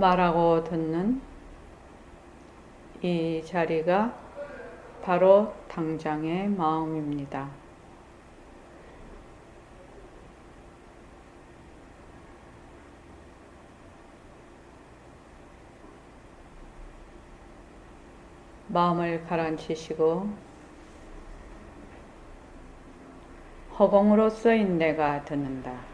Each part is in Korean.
말하고 듣는 이 자리가 바로 당장의 마음입니다. 마음을 가라앉히시고 허공으로 쓰인 내가 듣는다.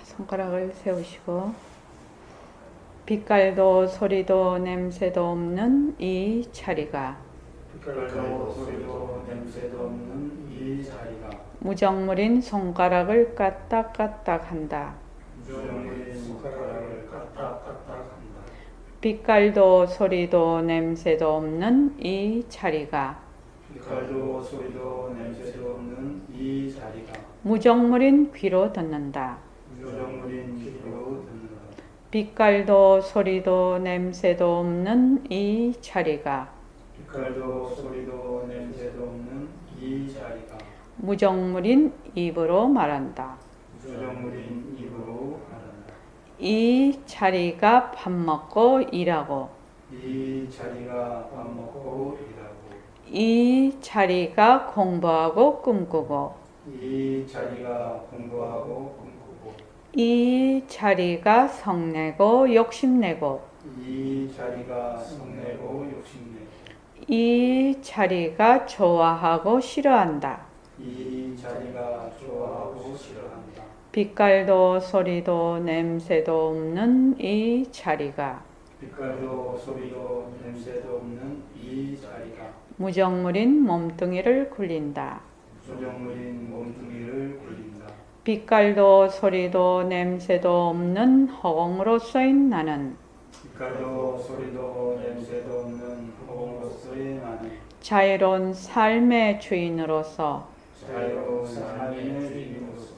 손가락을 세우시고 빛깔도 소리도 냄새도 없는 이 자리가 빛깔도 소리도 냄새도 없는 이 자리가 무정물인 손가락을 까딱까딱 한다. 무정물인 손가락을 까딱까딱 한다. 빛깔도 소리도 냄새도 없는 이 자리가 빛깔도 소리도 냄새도 없는 이 자리가 무정물인 귀로 듣는다. 무정물인 귀로 듣는다. 빛깔도 소리도 냄새도 없는 이 자리가 빛깔도 소리도 냄새도 없는 이 자리가 무정물인 입으로 말한다. 무정물인 입으로 말한다. 이 자리가 밥 먹고 일하고 이 자리가 밥 먹고 일하고 이 자리가 공부하고 꿈꾸고 이 자리가 공부하고 꿈꾸고 이 자리가 성내고 욕심내고 이 자리가 성내고 욕심내고 이 자리가 좋아하고 싫어한다. 이 자리가 좋아하고 싫어한다. 빛깔도 소리도 냄새도 없는 이 자리가 빛깔도 소리도 냄새도 없는 이 자리가 무정물인 몸뚱이를 굴린다. 무정물인 몸뚱이를 굴린다. 빛깔도 소리도 냄새도 없는 허공으로 쓰인 나는 빛깔도 소리도 냄새도 없는 허공으로서의 나는 자유로운 삶의 주인으로서 자유로운 삶의 주인으로서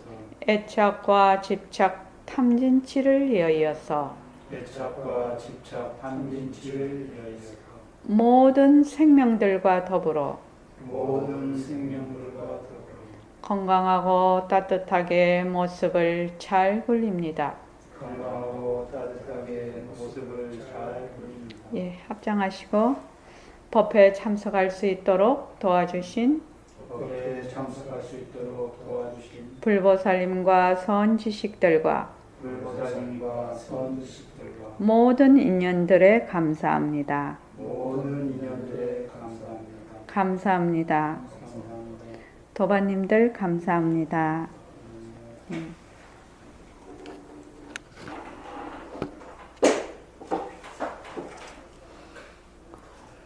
애착과 집착 탐진치를 여의어서 애착과 집착 탐진치를 위하여서 모든 생명들과 더불어 모든 생명들과 더불어 건강하고 따뜻하게 모습을 잘 굴립니다. 건강하고 따뜻하게 모습을 잘 보입니다. 예, 합장하시고 법회에 참석할 수 있도록 도와주신 법회에 참석할 수 있도록 도와주신 불보살님과 선지식들과 불보살님과 선지식들과 모든 인연들에 감사합니다. 모든 인연들에 감사합니다. 감사합니다. 감사합니다. 도반님들 감사합니다.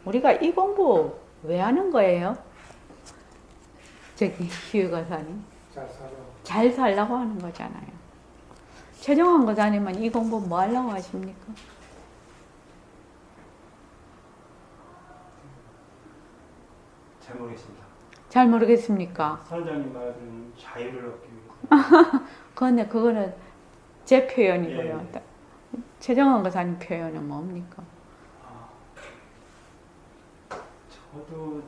우리가 이 공부 왜 하는 거예요? 저기 희유가사님 잘 살라고 하는 거잖아요. 최종환 거사님은 이 공부 뭐 하려고 하십니까? 잘 모르겠습니다. 잘 모르겠습니까? 선장님 말은 자유를 얻기 위해서. 그거는 제 표현이고요. 최정환 거사님 표현은 뭡니까? 저도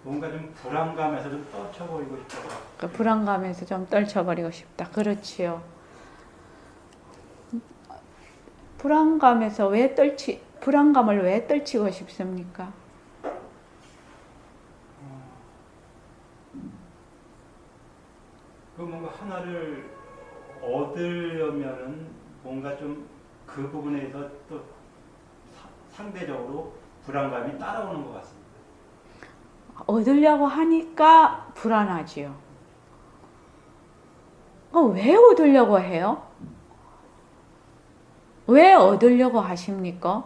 뭔가 좀 불안감에서 좀 떨쳐버리고 싶어요. 그 불안감에서 좀 떨쳐버리고 싶다. 그렇지요. 불안감을 왜 떨치고 싶습니까? 그 뭔가 하나를 얻으려면은 뭔가 좀 그 부분에서 또 상대적으로 불안감이 따라오는 것 같습니다. 얻으려고 하니까 불안하지요. 왜 얻으려고 해요? 왜 얻으려고 하십니까?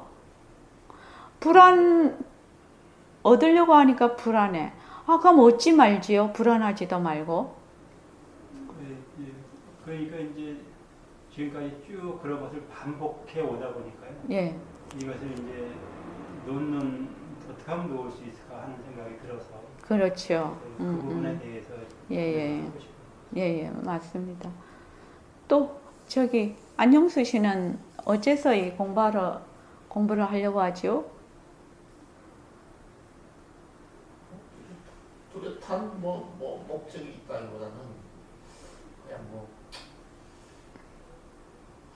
얻으려고 하니까 불안해. 그럼 얻지 말지요. 불안하지도 말고. 그러니까 이제 지금까지 쭉 그런 것을 반복해 오다 보니까요. 예. 이것을 이제 놓는 어떻게 하면 놓을 수 있을까 하는 생각이 들어서 그렇죠. 그 부분에 대해서 예, 하고 싶어요. 예, 맞습니다. 또 저기 안영수 씨는 어째서 이 공부를 하려고 하죠? 뚜렷한 목적이 있다기보다는 그냥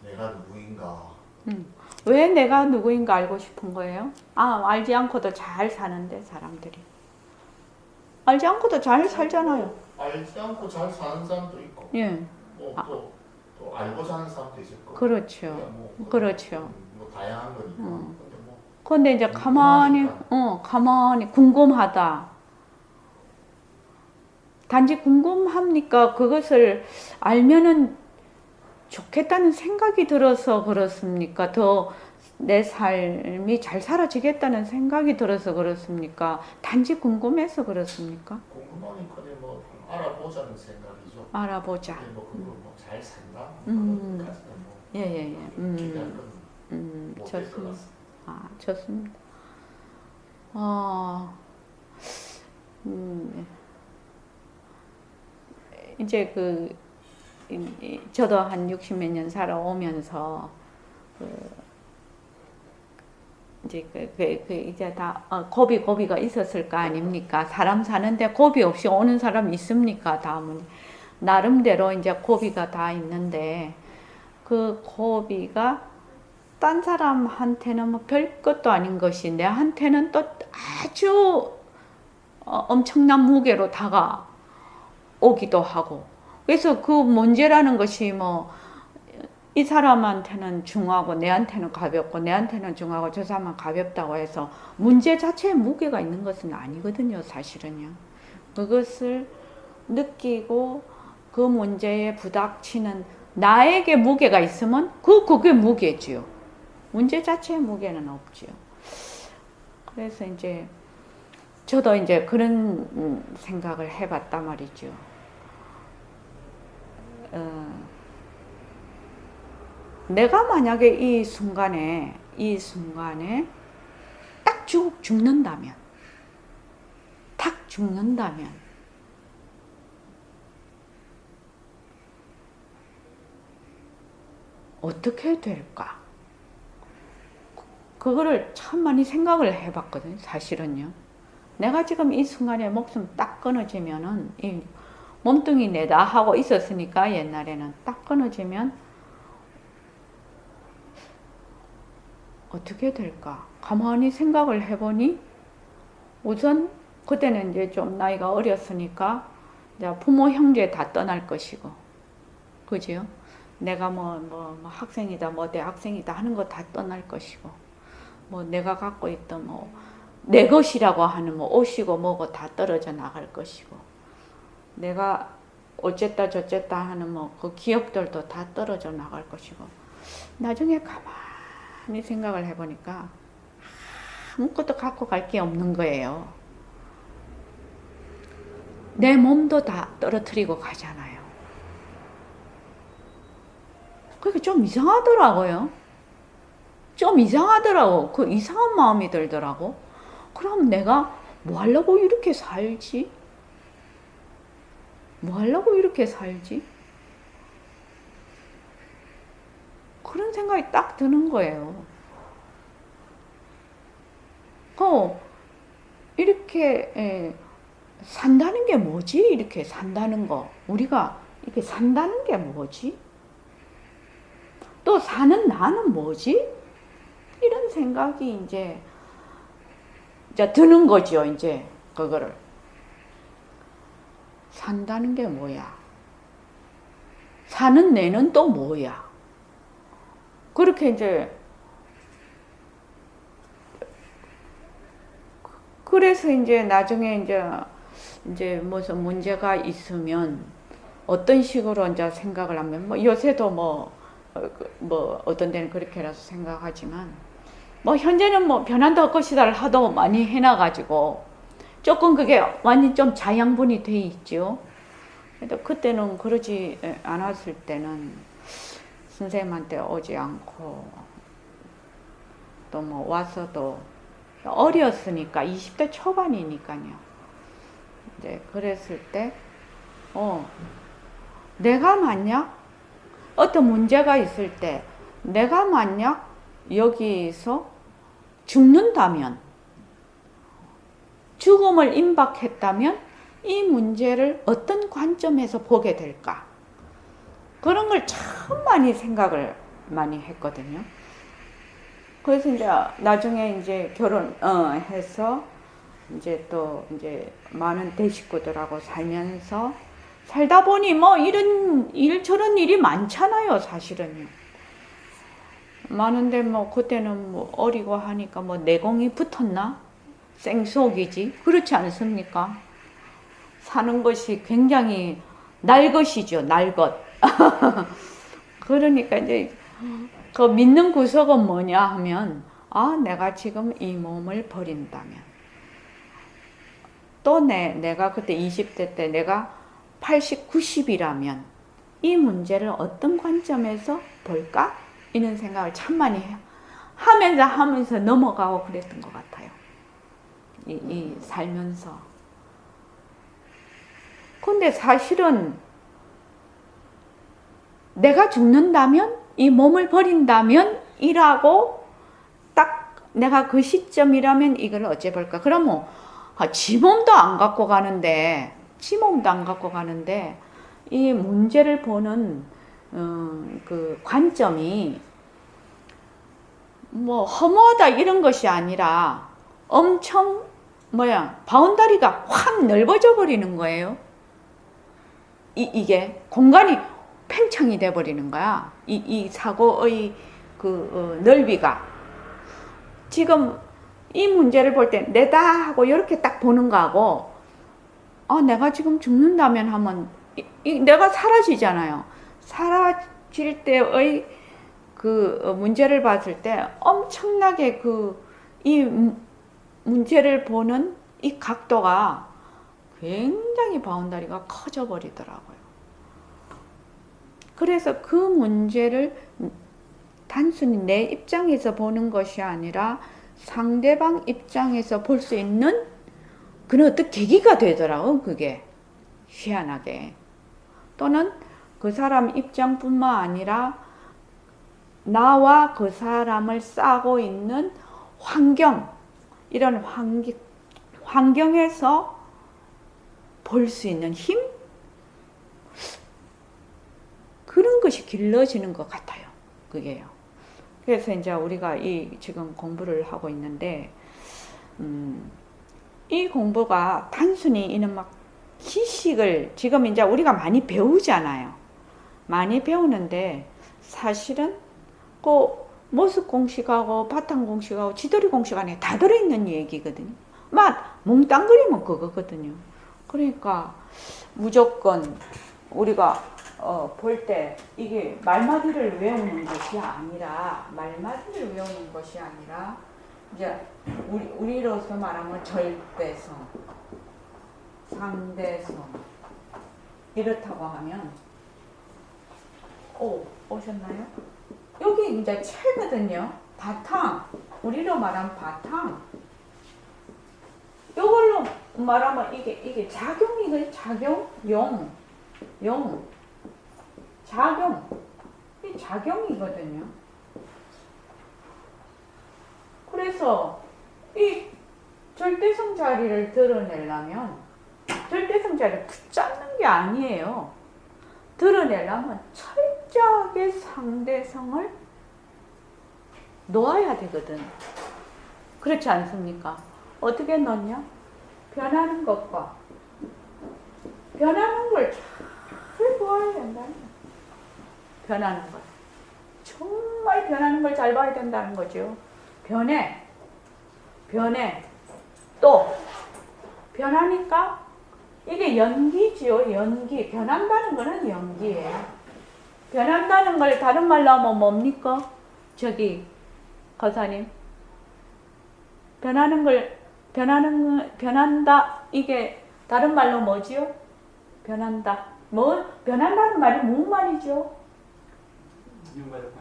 내가 누구인가. 왜 내가 누구인가 알고 싶은 거예요? 알지 않고도 잘 사는데 사람들이. 알지 않고도 잘 살잖아요. 알지 않고 잘 사는 사람도 있고, 예, 또 알고 사는 사람도 있을 거고. 그렇죠. 그렇죠. 다양한 거니까. 근데 이제 가만히 궁금하다. 단지 궁금합니까? 그것을 알면은 좋겠다는 생각이 들어서 그렇습니까? 더 내 삶이 잘 살아지겠다는 생각이 들어서 그렇습니까? 단지 궁금해서 그렇습니까? 궁금하니까 알아보자는 생각이죠. 알아보자. 그걸 잘 산다. 예. 기대할 건 좋습니다. 좋습니다. 이제 저도 한 60몇 년 살아오면서 이제 다 고비가 있었을 거 아닙니까? 사람 사는데 고비 없이 오는 사람 있습니까? 다음은 나름대로 이제 고비가 다 있는데 그 고비가 딴 사람한테는 뭐 별것도 아닌 것이 내한테는 또 아주 엄청난 무게로 다가오기도 하고, 그래서 그 문제라는 것이 이 사람한테는 중하고 내한테는 가볍고 내한테는 중하고 저 사람은 가볍다고 해서 문제 자체에 무게가 있는 것은 아니거든요, 사실은요. 그것을 느끼고 그 문제에 부닥치는 나에게 무게가 있으면 그게 무게지요. 문제 자체에 무게는 없지요. 그래서 이제 저도 이제 그런 생각을 해봤단 말이죠. 내가 만약에 이 순간에 딱 죽는다면 어떻게 될까? 그거를 참 많이 생각을 해봤거든요, 사실은요. 내가 지금 이 순간에 목숨 딱 끊어지면은, 이 몸뚱이 내다 하고 있었으니까, 옛날에는 딱 끊어지면, 어떻게 될까? 가만히 생각을 해보니, 우선, 그때는 이제 좀 나이가 어렸으니까, 이제 부모, 형제 다 떠날 것이고, 그죠? 내가 학생이다, 대학생이다 하는 거 다 떠날 것이고, 내가 갖고 있던 내 것이라고 하는 옷이고 뭐고 다 떨어져 나갈 것이고, 내가 어쨌다 저쨌다 하는 그 기억들도 다 떨어져 나갈 것이고, 나중에 가만히 생각을 해보니까 아무것도 갖고 갈 게 없는 거예요. 내 몸도 다 떨어뜨리고 가잖아요. 그러니까 좀 이상하더라고요. 그 이상한 마음이 들더라고. 그럼 내가 뭐 하려고 이렇게 살지? 그런 생각이 딱 드는 거예요. 이렇게 산다는 게 뭐지? 이렇게 산다는 거. 우리가 이렇게 산다는 게 뭐지? 또 사는 나는 뭐지? 이런 생각이 이제 드는 거죠, 이제, 그거를. 산다는 게 뭐야? 사는 내는 또 뭐야? 그렇게 이제, 그래서 이제 나중에 이제 무슨 문제가 있으면 어떤 식으로 이제 생각을 하면, 요새도 어떤 데는 그렇게라도 생각하지만, 현재는 변한다 할 것이다를 하도 많이 해놔가지고, 조금 그게 완전히 좀 자양분이 돼 있죠. 그래도 그때는 그러지 않았을 때는 선생님한테 오지 않고, 또 와서도 어렸으니까 20대 초반이니까요. 이제 그랬을 때 내가 만약 어떤 문제가 있을 때 내가 만약 여기서 죽는다면, 죽음을 임박했다면 이 문제를 어떤 관점에서 보게 될까? 그런 걸 참 많이 생각을 많이 했거든요. 그래서 이제 나중에 이제 결혼해서 이제 또 이제 많은 대식구들하고 살다 보니 뭐 이런 일 저런 일이 많잖아요, 사실은요. 많은데 뭐 그때는 뭐 어리고 하니까 뭐 내공이 붙었나? 생속이지. 그렇지 않습니까? 사는 것이 굉장히 날것이죠, 날것. 그러니까 이제 그 믿는 구석은 뭐냐 하면, 내가 지금 이 몸을 버린다면, 또 내가 그때 20대 때 내가 80, 90이라면 이 문제를 어떤 관점에서 볼까? 이런 생각을 참 많이 해요. 하면서 넘어가고 그랬던 것 같아요. 이 살면서. 근데 사실은 내가 죽는다면, 이 몸을 버린다면 이라고 딱 내가 그 시점이라면 이걸 어째 볼까? 그러면 지 몸도 안 갖고 가는데 이 문제를 보는 그 관점이 뭐 허무하다 이런 것이 아니라 엄청 바운다리가 확 넓어져 버리는 거예요. 이게 공간이 팽창이 돼 버리는 거야. 이 사고의 그 넓이가. 지금 이 문제를 볼 때 내다 하고 이렇게 딱 보는 거하고, 내가 지금 죽는다면 하면 내가 사라지잖아요. 사라질 때의 그 문제를 봤을 때 엄청나게 이 문제를 보는 이 각도가 굉장히 바운다리가 커져 버리더라고요. 그래서 그 문제를 단순히 내 입장에서 보는 것이 아니라 상대방 입장에서 볼 수 있는 그런 어떤 계기가 되더라고요. 그게 희한하게. 또는 그 사람 입장뿐만 아니라 나와 그 사람을 싸고 있는 환경, 이런 환경에서 볼 수 있는 힘? 그런 것이 길러지는 것 같아요. 그게요. 그래서 이제 우리가 지금 공부를 하고 있는데, 이 공부가 단순히 이는 막 지식을 지금 이제 우리가 많이 배우잖아요. 많이 배우는데 사실은 그 모습 공식하고 바탕 공식하고 지도리 공식 안에 다 들어있는 얘기거든요. 막 몽땅그리면 그거거든요. 그러니까 무조건 우리가 볼 때 이게 말마디를 외우는 것이 아니라 이제 우리로서 말하면 절대성, 상대성 이렇다고 하면 오셨나요? 여기 이제 채거든요. 바탕, 우리로 말하면 바탕. 이걸로 말하면 이게 작용이거든요. 작용, 작용. 이 작용이거든요. 그래서 이 절대성 자리를 드러내려면 절대성 자리를 붙잡는 게 아니에요. 드러내려면 철저하게 상대성을 놓아야 되거든. 그렇지 않습니까? 어떻게 넣냐? 변하는 것과 변하는 걸 잘 보아야 된다. 변하는 것. 정말 변하는 걸 잘 봐야 된다는 거죠. 변해. 또 변하니까 이게 연기지요. 연기. 변한다는 거는 연기예요. 변한다는 걸 다른 말로 하면 뭡니까? 거사님. 변한다. 이게 다른 말로 뭐지요? 변한다. 변한다는 말이 무슨 말이죠? 일어났다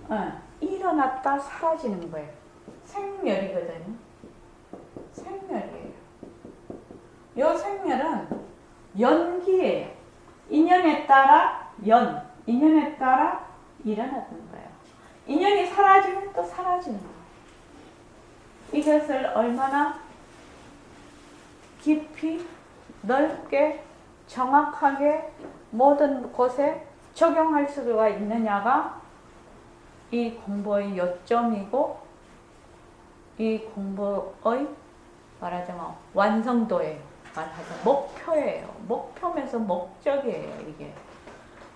사라지는 일어났다 사라지는 거예요. 생멸이거든요. 생멸이에요. 요 생멸은 연기예요. 인연에 따라 인연에 따라 일어나는 거예요. 인연이 사라지면 또 사라지는 거예요. 이것을 얼마나 깊이 넓게 정확하게 모든 곳에 적용할 수가 있느냐가 이 공부의 요점이고 이 공부의 말하자면 완성도예요. 말하자면 목표예요. 목표면서 목적이에요. 이게.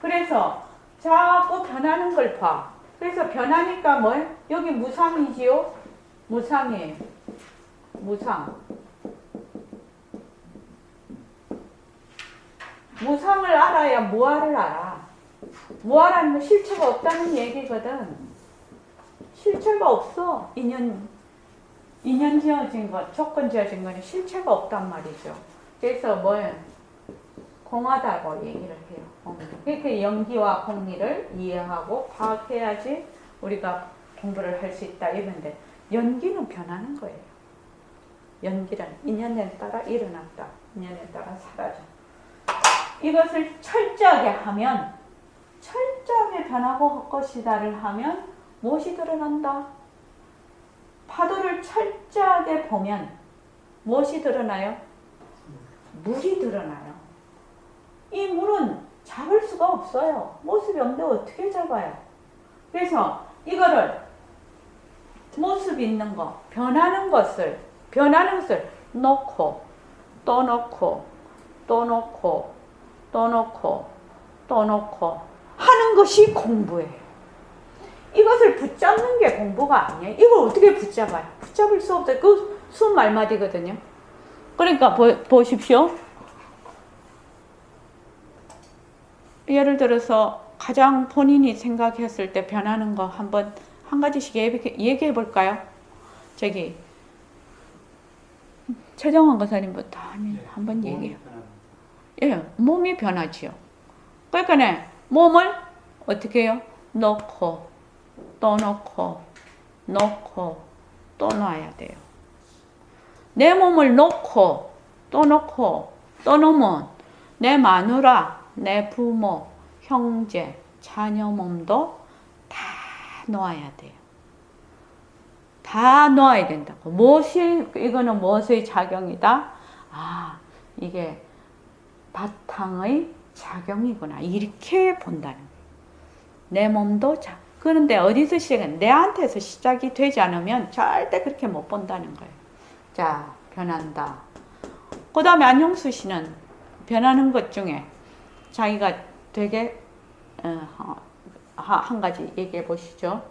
그래서 자꾸 변하는 걸 봐. 그래서 변하니까 뭘? 여기 무상이지요? 무상이에요. 무상. 무상을 알아야 무아를 알아. 무아라는 건 실체가 없다는 얘기거든. 실체가 없어. 인연 지어진 것, 조건 지어진 거는 실체가 없단 말이죠. 그래서 뭘 공하다고 얘기를 해요. 그러니까 연기와 공리를 이해하고 파악해야지 우리가 공부를 할 수 있다 이런데 연기는 변하는 거예요. 연기는 인연에 따라 일어났다. 인연에 따라 사라져. 이것을 철저하게 하면 철저하게 변하고 헛것이다를 하면 무엇이 드러난다? 파도를 철저하게 보면 무엇이 드러나요? 물이 드러나요. 이 물은 잡을 수가 없어요. 모습이 없는데 어떻게 잡아요? 그래서 이거를 모습 있는 거, 변하는 것을 놓고 또 놓고 또 놓고 또 놓고 또 놓고 하는 것이 공부예요. 이것을 붙잡는 게 공부가 아니에요. 이걸 어떻게 붙잡아요? 붙잡을 수 없어요. 그 수업 말마디거든요. 그러니까 보십시오. 예를 들어서 가장 본인이 생각했을 때 변하는 거 한번 한 가지씩 얘기해 볼까요? 저기 최정환 거사님부터 한번 얘기해요. 예, 몸이 변하지요. 그러니까 몸을 어떻게 해요? 놓고 또 놓고 또 놔야 돼요. 내 몸을 놓고 또 놓으면 내 마누라, 내 부모, 형제, 자녀 몸도 다 놓아야 돼요. 다 놓아야 된다고. 이거는 무엇의 작용이다? 아, 이게 바탕의 작용이구나. 이렇게 본다는 거예요. 내 몸도 그런데 어디서 시작은 내한테서 시작이 되지 않으면 절대 그렇게 못 본다는 거예요. 자, 변한다. 그 다음에 안용수 씨는 변하는 것 중에 자기가 되게 한 가지 얘기해 보시죠.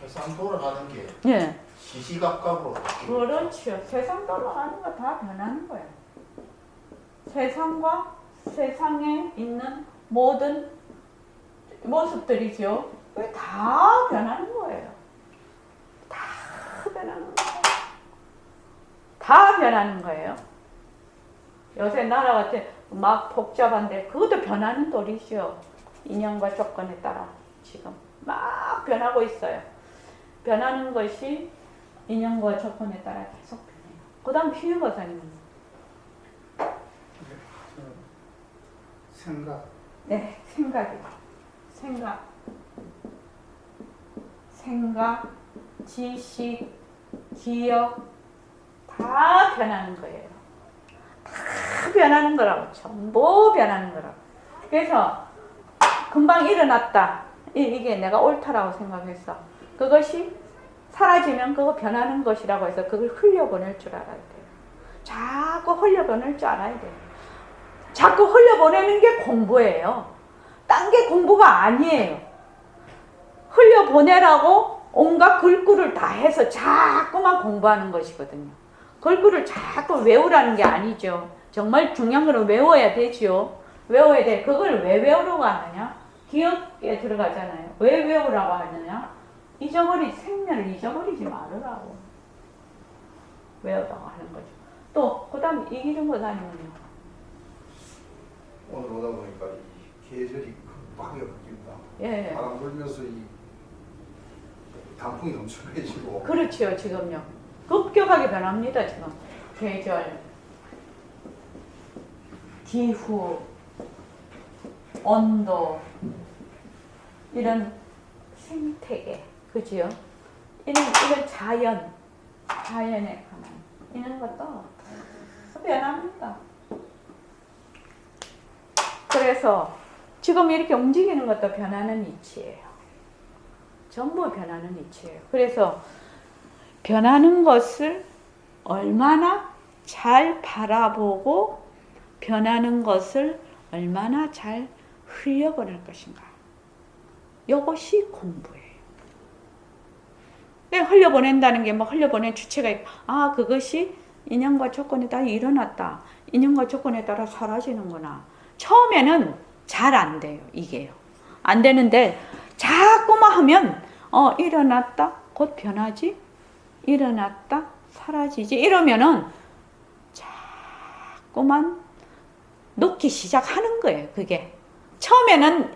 세상 돌아가는 게 네. 시시각각으로 바뀌고 그렇죠. 세상 돌아가는 거 다 변하는 거예요. 세상과 세상에 있는 모든 모습들이죠. 그게 다 변하는 거예요. 다 변하는 거예요. 다 변하는 거예요. 요새 나라 같은 막 복잡한데 그것도 변하는 도리죠. 인연과 조건에 따라 지금 막 변하고 있어요. 변하는 것이 인연과 조건에 따라 계속 변해요. 그 다음 휴유 거사님은? 생각. 네, 생각, 지식, 기억 다 변하는 거예요. 다 변하는 거라고. 전부 변하는 거라고. 그래서 금방 일어났다. 이게 내가 옳다라고 생각했어. 그것이 사라지면 그거 변하는 것이라고 해서 그걸 흘려보낼 줄 알아야 돼요. 자꾸 흘려보낼 줄 알아야 돼요. 자꾸 흘려보내는 게 공부예요. 딴 게 공부가 아니에요. 흘려보내라고 온갖 글귀를 다 해서 자꾸만 공부하는 것이거든요. 글귀를 자꾸 외우라는 게 아니죠. 정말 중요한 거는 외워야 되죠. 외워야 돼. 그걸 왜 외우려고 하느냐? 기억에 들어가잖아요. 왜 외우라고 하느냐? 생명을 잊어버리지 말으라고. 외우라고 하는 거죠. 또, 그 다음 이기준 거사님은요? 오늘 오다 보니까 이 계절이 급하게 바뀐다. 예. 바람 불면서 이 단풍이 너무 심해지고. 그렇죠, 지금요. 급격하게 변합니다, 지금. 계절, 기후, 온도, 이런 생태계, 그지요? 이런 자연의 가만, 이런 것도 변합니다. 그래서 지금 이렇게 움직이는 것도 변하는 이치예요. 전부 변하는 이치예요. 그래서 변하는 것을 얼마나 잘 바라보고 변하는 것을 얼마나 잘 흘려보낼 것인가. 이것이 공부예요. 흘려보낸다는 게 뭐 흘려보낸 주체가 있고, 그것이 인연과 조건에 따라 일어났다. 인연과 조건에 따라 사라지는구나. 처음에는 잘 안 돼요. 이게요. 안 되는데 자꾸만 하면 일어났다 곧 변하지. 일어났다 사라지지. 이러면은 자꾸만 놓기 시작하는 거예요. 그게 처음에는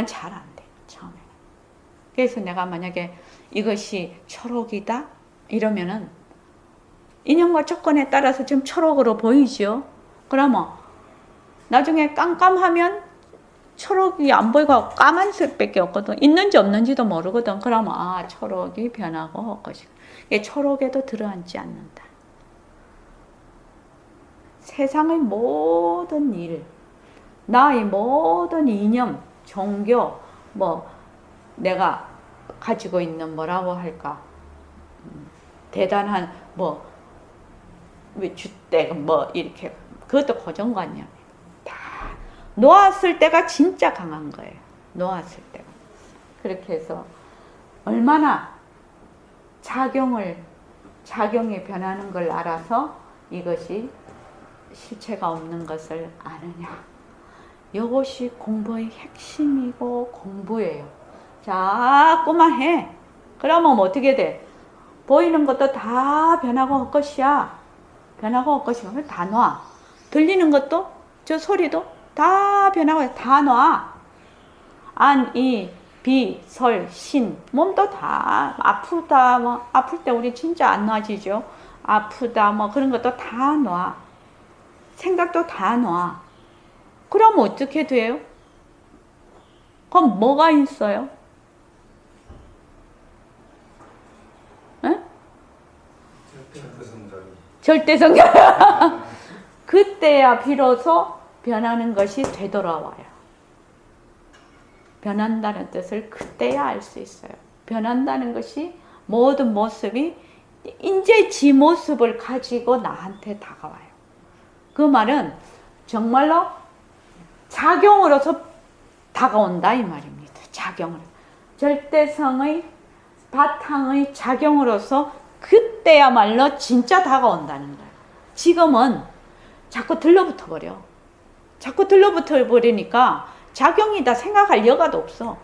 잘 안 돼요. 처음에는. 그래서 내가 만약에 이것이 초록이다 이러면은 인연과 조건에 따라서 지금 초록으로 보이죠. 그러면 나중에 깜깜하면 초록이 안 보이고 까만색밖에 없거든. 있는지 없는지도 모르거든. 그러면 초록이 변하고 할 것이고. 이게 초록에도 들어앉지 않는다. 세상의 모든 일, 나의 모든 이념, 종교, 내가 가지고 있는 뭐라고 할까? 대단한 주택 이렇게 그것도 고정관념. 놓았을 때가 진짜 강한 거예요. 놓았을 때가. 그렇게 해서 얼마나 작용이 변하는 걸 알아서 이것이 실체가 없는 것을 아느냐. 이것이 공부의 핵심이고 공부예요. 자꾸만 해. 그러면 어떻게 돼? 보이는 것도 다 변하고 할 것이야. 변하고 할 것이야. 다 놔. 들리는 것도 저 소리도 다 변하고 다 놔. 안, 이, 비, 설, 신 몸도 다 아프다 아플 때 우리 진짜 안 놔지죠. 아프다 그런 것도 다 놔. 생각도 다 놔. 그럼 어떻게 돼요? 그럼 뭐가 있어요? 에? 절대성장. 그때야 비로소 변하는 것이 되돌아와요. 변한다는 뜻을 그때야 알 수 있어요. 변한다는 것이 모든 모습이 이제 지 모습을 가지고 나한테 다가와요. 그 말은 정말로 작용으로서 다가온다 이 말입니다. 작용으로. 절대성의 바탕의 작용으로서 그때야말로 진짜 다가온다는 거예요. 지금은 자꾸 들러붙어 버려. 자꾸 들러붙어 버리니까 작용이다 생각할 여가도 없어.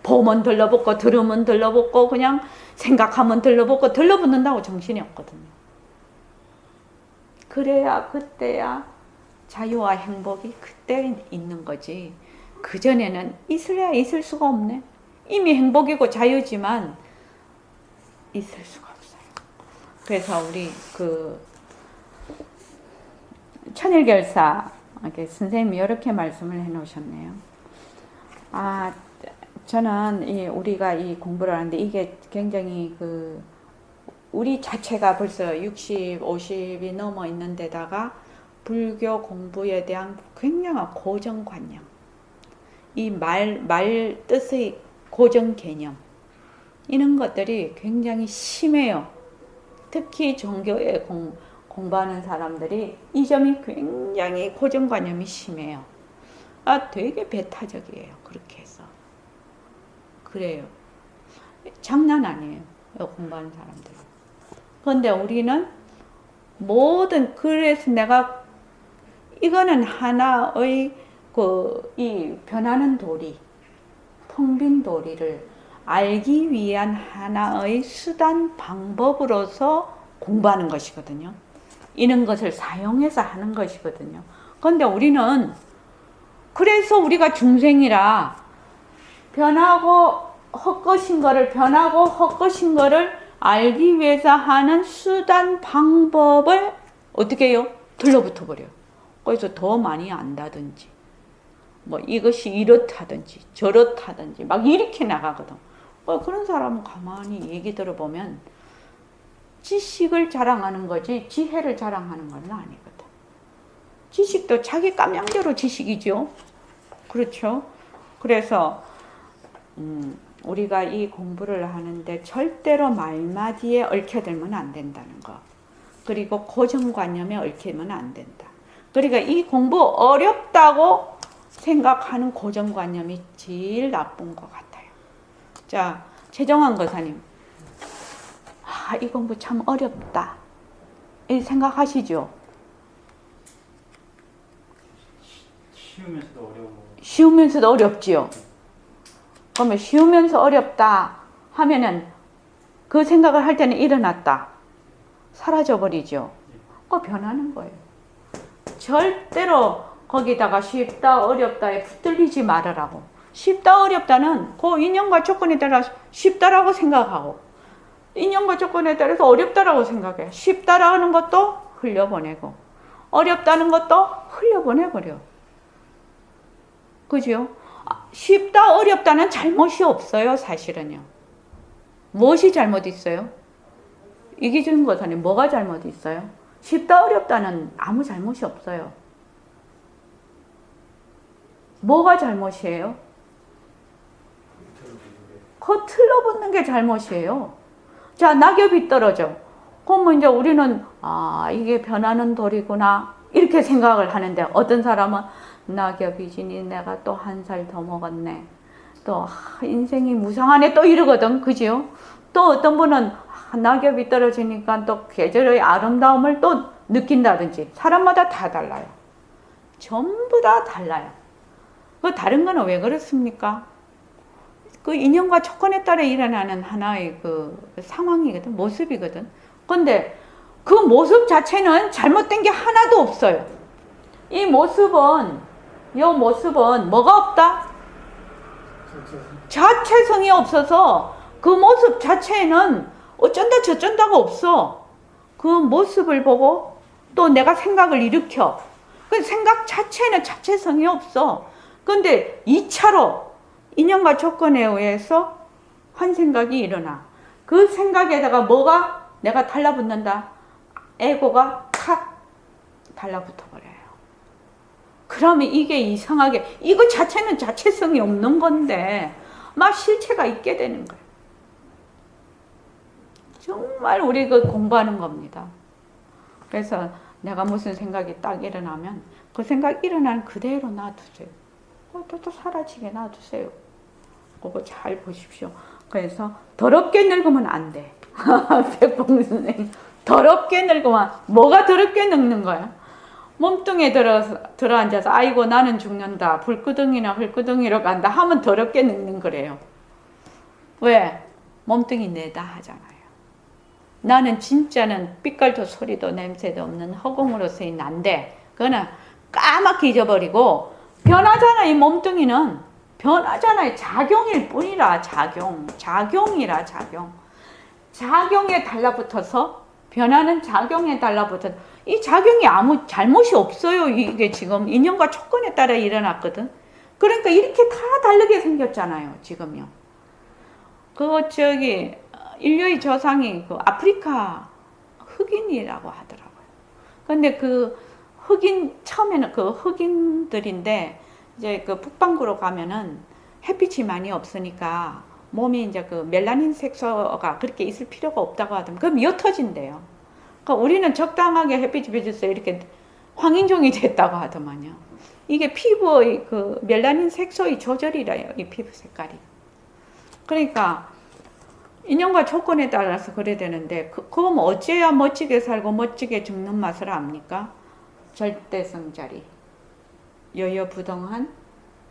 보면 들러붙고 들으면 들러붙고 그냥 생각하면 들러붙고 들러붙는다고 정신이 없거든요. 그래야 그때야 자유와 행복이 그때 있는 거지. 그전에는 있을래야 있을 수가 없네. 이미 행복이고 자유지만 있을 수가 없어요. 그래서 우리 천일결사 선생님이 이렇게 말씀을 해놓으셨네요. 저는 우리가 이 공부를 하는데 이게 굉장히 우리 자체가 벌써 60, 50이 넘어 있는 데다가 불교 공부에 대한 굉장한 고정관념, 이 말 뜻의 고정 개념, 이런 것들이 굉장히 심해요. 특히 종교에 공부하는 사람들이 이 점이 굉장히 고정관념이 심해요. 되게 배타적이에요. 그렇게 해서. 그래요. 장난 아니에요. 공부하는 사람들은. 그런데 우리는 그래서 내가 이거는 하나의 이 변하는 도리, 텅 빈 도리를 알기 위한 하나의 수단, 방법으로서 공부하는 것이거든요. 이런 것을 사용해서 하는 것이거든요. 그런데 우리는 그래서 우리가 중생이라 변하고 헛것인 거를 변하고 헛것인 거를 알기 위해서 하는 수단 방법을 어떻게 해요? 들러붙어 버려요. 그래서 더 많이 안다든지 뭐 이것이 이렇다든지 저렇다든지 막 이렇게 나가거든. 그런 사람은 가만히 얘기 들어보면 지식을 자랑하는 거지 지혜를 자랑하는 건 아니거든. 지식도 자기 깜냥대로 지식이죠. 그렇죠? 그래서 우리가 이 공부를 하는데 절대로 말마디에 얽혀들면 안 된다는 거. 그리고 고정관념에 얽히면 안 된다. 그러니까 이 공부 어렵다고 생각하는 고정관념이 제일 나쁜 것 같아요. 자, 최정환 거사님. 이 공부 참 어렵다. 이 생각하시죠? 쉬우면서도 어려워. 쉬우면서도 어렵지요. 그러면 쉬우면서 어렵다 하면은 그 생각을 할 때는 일어났다. 사라져버리죠. 그거 변하는 거예요. 절대로 거기다가 쉽다 어렵다에 붙들리지 말으라고. 쉽다 어렵다는 그 인연과 조건에 따라 쉽다라고 생각하고 인연과 조건에 따라서 어렵다라고 생각해. 쉽다라는 것도 흘려보내고 어렵다는 것도 흘려보내버려. 그죠? 쉽다 어렵다는 잘못이 없어요. 사실은요. 무엇이 잘못 있어요? 이기준 거사님 뭐가 잘못 있어요? 쉽다 어렵다는 아무 잘못이 없어요. 뭐가 잘못이에요? 틀러붙는 게 잘못이에요. 자, 낙엽이 떨어져. 그러면 이제 우리는 이게 변하는 돌이구나 이렇게 생각을 하는데 어떤 사람은 낙엽이지니 내가 또 한 살 더 먹었네. 또 인생이 무상하네 또 이러거든. 그지요? 또 어떤 분은 낙엽이 떨어지니까 또 계절의 아름다움을 또 느낀다든지 사람마다 다 달라요. 전부 다 달라요. 그 다른 거는 왜 그렇습니까? 그 인연과 조건에 따라 일어나는 하나의 그 상황이거든. 모습이거든. 근데 그 모습 자체는 잘못된 게 하나도 없어요. 이 모습은 뭐가 없다? 자체성이 없어서 그 모습 자체에는 어쩐다 저쩐다가 없어. 그 모습을 보고 또 내가 생각을 일으켜. 그 생각 자체는 자체성이 없어. 근데 2차로 인연과 조건에 의해서 한 생각이 일어나. 그 생각에다가 뭐가 내가 달라붙는다. 에고가 탁 달라붙어 버려요. 그러면 이게 이상하게 이거 자체는 자체성이 없는 건데 막 실체가 있게 되는 거예요. 정말 우리 그 공부하는 겁니다. 그래서 내가 무슨 생각이 딱 일어나면 그 생각 일어나는 그대로 놔두세요. 또 사라지게 놔두세요. 그거 잘 보십시오. 그래서 더럽게 늙으면 안 돼. 백봉 선생님 더럽게 늙으면 뭐가 더럽게 늙는 거야? 몸뚱이에 들어앉아서 아이고 나는 죽는다. 불구덩이나 흙구덩이로 간다 하면 더럽게 늙는 거래요. 왜? 몸뚱이 내다 하잖아요. 나는 진짜는 빛깔도 소리도 냄새도 없는 허공으로서의 난데 그거는 까맣게 잊어버리고 변하잖아. 이 몸뚱이는 변하잖아요. 작용일 뿐이라. 작용이라. 작용에 달라붙어서 변하는 작용에 달라붙어서 이 작용이 아무 잘못이 없어요. 이게 지금 인연과 조건에 따라 일어났거든. 그러니까 이렇게 다 다르게 생겼잖아요. 지금요. 인류의 조상이 그 아프리카 흑인이라고 하더라고요. 근데 그 처음에는 그 흑인들인데 이제 그 북반구로 가면은 햇빛이 많이 없으니까 몸이 이제 그 멜라닌 색소가 그렇게 있을 필요가 없다고 하더라고요. 그럼 미어 터진대요. 그러니까 우리는 적당하게 햇빛이 비쳐서 이렇게 황인종이 됐다고 하더만요. 이게 피부의 그 멜라닌 색소의 조절이래요. 이 피부 색깔이. 그러니까 인연과 조건에 따라서 그래야 되는데 그럼 어째야 멋지게 살고 멋지게 죽는 맛을 압니까? 절대성 자리. 여여부동한